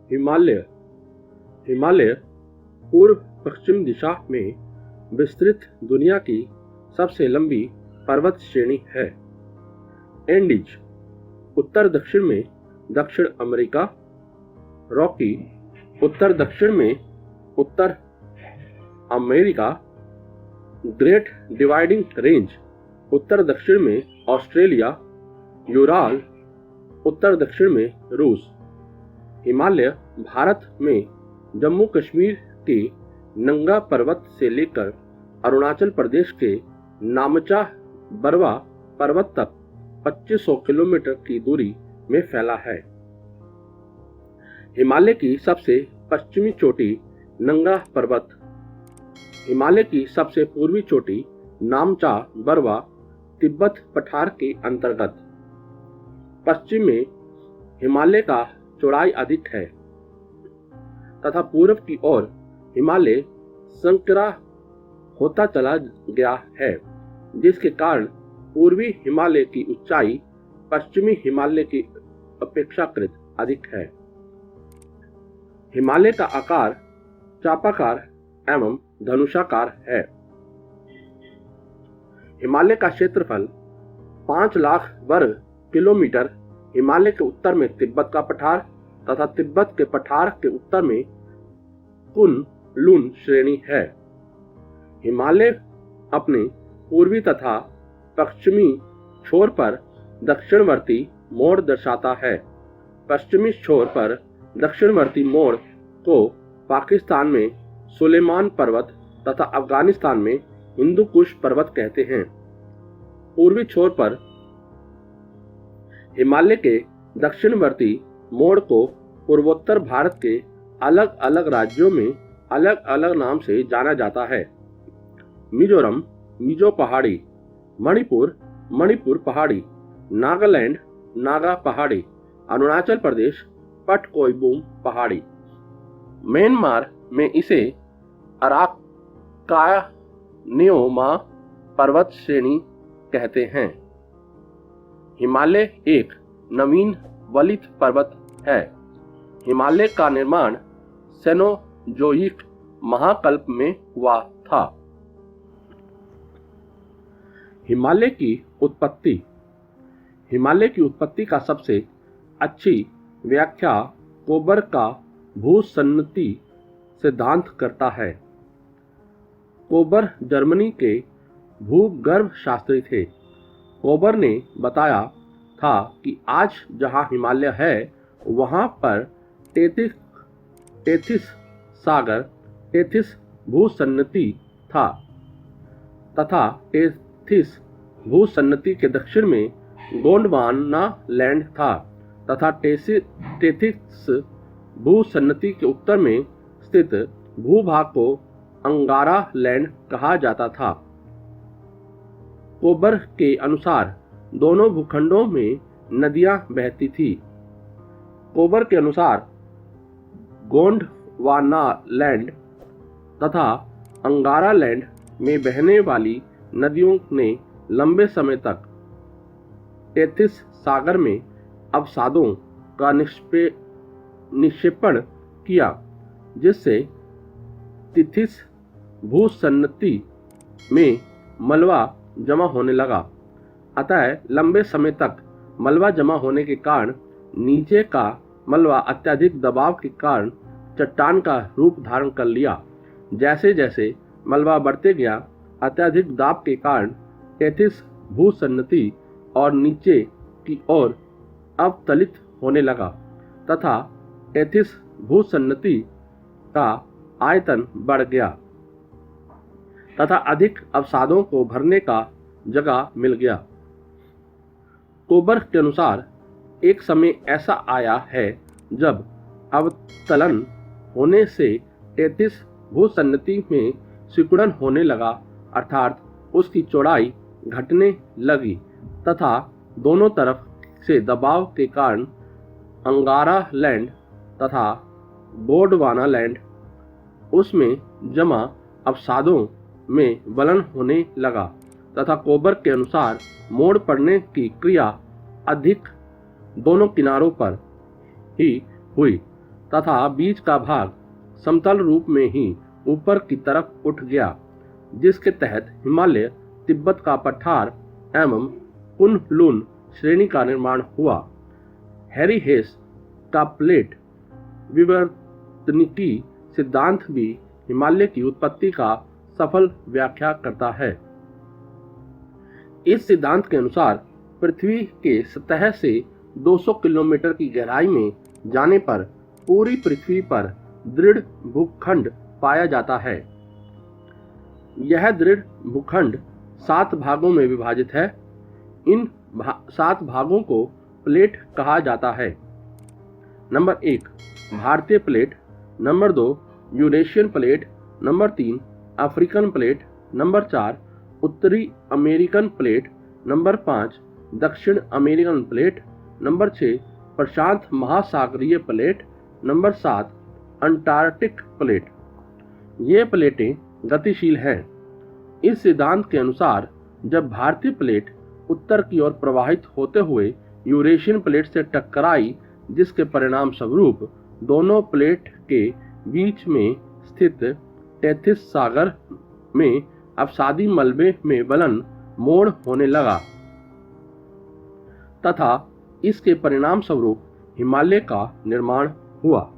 हिमालय हिमालय पूर्व पश्चिम दिशा में विस्तृत दुनिया की सबसे लंबी पर्वत श्रेणी है। एंडीज उत्तर दक्षिण में दक्षिण अमेरिका, रॉकी उत्तर दक्षिण में उत्तर अमेरिका, ग्रेट डिवाइडिंग रेंज उत्तर दक्षिण में ऑस्ट्रेलिया, यूराल उत्तर दक्षिण में रूस। हिमालय भारत में जम्मू कश्मीर के नंगा पर्वत से लेकर अरुणाचल प्रदेश के नामचा बरवा पर्वत तक 2500 किलोमीटर की दूरी में फैला है। हिमालय की सबसे पश्चिमी चोटी नंगा पर्वत, हिमालय की सबसे पूर्वी चोटी नामचा बरवा तिब्बत पठार के अंतर्गत। पश्चिम में हिमालय का चौड़ाई अधिक है तथा पूर्व की ओर हिमालय संकरा होता चला गया है, जिसके कारण पूर्वी हिमालय की ऊंचाई पश्चिमी हिमालय की अपेक्षाकृत अधिक है। हिमालय का आकार चापाकार एवं धनुषाकार है। हिमालय का क्षेत्रफल 5 लाख वर्ग किलोमीटर। हिमालय के उत्तर में तिब्बत का पठार तथा तिब्बत के पठार के उत्तर में कुन लुन श्रेणी है। हिमालय अपने पूर्वी तथा पश्चिमी छोर पर दक्षिणवर्ती मोड़ दर्शाता है। पश्चिमी छोर पर दक्षिणवर्ती मोड़ को पाकिस्तान में सुलेमान पर्वत तथा अफगानिस्तान में हिंदू कुश पर्वत कहते हैं। पूर्वी छोर पर हिमालय के दक्षिणवर्ती मोड़ को पूर्वोत्तर भारत के अलग अलग राज्यों में अलग अलग नाम से जाना जाता है। मिजोरम मिजो पहाड़ी, मणिपुर मणिपुर पहाड़ी, नागालैंड नागा पहाड़ी, अरुणाचल प्रदेश पटकोईबूम पहाड़ी। म्यांमार में इसे अराकानियोमा पर्वत श्रेणी कहते हैं। हिमालय एक नवीन वलित पर्वत है। हिमालय का निर्माण सेनोजोइक महाकल्प में हुआ था। हिमालय की उत्पत्ति। हिमालय की उत्पत्ति का सबसे अच्छी व्याख्या कोबर का भूसन्नति सिद्धांत करता है। कोबर जर्मनी के भूगर्भ शास्त्री थे। कोबर ने बताया था कि आज जहां हिमालय है वहां पर टेथिस सागर टेथिस भूसन्नति था तथा टेथिस भूसन्नति के दक्षिण में गोंडवाना लैंड था तथा टेथिस भूसन्नति के उत्तर में स्थित भूभाग को अंगारा लैंड कहा जाता था। कोबर के अनुसार दोनों भूखंडों में नदियां बहती थी। कोबर के अनुसार गोंडवाना लैंड तथा अंगारा लैंड में बहने वाली नदियों ने लंबे समय तक टेथिस सागर में अवसादों का निक्षेपण किया, जिससे टेथिस भूसन्नति में मलबा जमा होने लगा। अतः लंबे समय तक मलबा जमा होने के कारण नीचे का मलबा अत्यधिक दबाव के कारण चट्टान का रूप धारण कर लिया। जैसे जैसे मलबा बढ़ते गया, अत्यधिक दाब के कारण टेथिस भूसन्नति और नीचे की ओर अवतलित होने लगा तथा टेथिस भूसन्नति का आयतन बढ़ गया तथा अधिक अवसादों को भरने का जगह मिल गया। कोबर के अनुसार एक समय ऐसा आया है जब अवतलन होने से टेथिस भूसन्नति में सिकुड़न होने लगा, अर्थात उसकी चौड़ाई घटने लगी तथा दोनों तरफ से दबाव के कारण अंगारा लैंड तथा गोंडवाना लैंड उसमें जमा अवसादों में वलन होने लगा तथा कोबर के अनुसार मोड़ पड़ने की क्रिया अधिक दोनों किनारों पर ही हुई तथा बीच का भाग समतल रूप में ही ऊपर की तरफ उठ गया, जिसके तहत हिमालय, तिब्बत का पठार एवं कुन-लुन श्रेणी का निर्माण हुआ। हैरी हेस का प्लेट विवर्तनिकी सिद्धांत भी हिमालय की उत्पत्ति का सफल व्याख्या करता है। इस सिद्धांत के अनुसार पृथ्वी के सतह से 200 किलोमीटर की गहराई में जाने पर पूरी पृथ्वी पर दृढ़ भूखंड पाया जाता है। यह दृढ़ भूखंड 7 भागों में विभाजित है। इन 7 भागों को प्लेट कहा जाता है। नंबर 1 भारतीय plate, number 2 Eurasian plate, number 3 African plate, number 4 उत्तरी अमेरिकन प्लेट, नंबर 5 दक्षिण अमेरिकन प्लेट, नंबर 6 प्रशांत महासागरीय प्लेट, नंबर 7 अंटार्कटिक प्लेट। ये प्लेटें गतिशील हैं। इस सिद्धांत के अनुसार जब भारतीय प्लेट उत्तर की ओर प्रवाहित होते हुए यूरेशियन प्लेट से टकराई, जिसके परिणाम स्वरूप दोनों प्लेट के बीच में स्थित टेथिस सागर में अवसादी मलबे में बलन मोड़ होने लगा तथा इसके परिणाम स्वरूप हिमालय का निर्माण हुआ।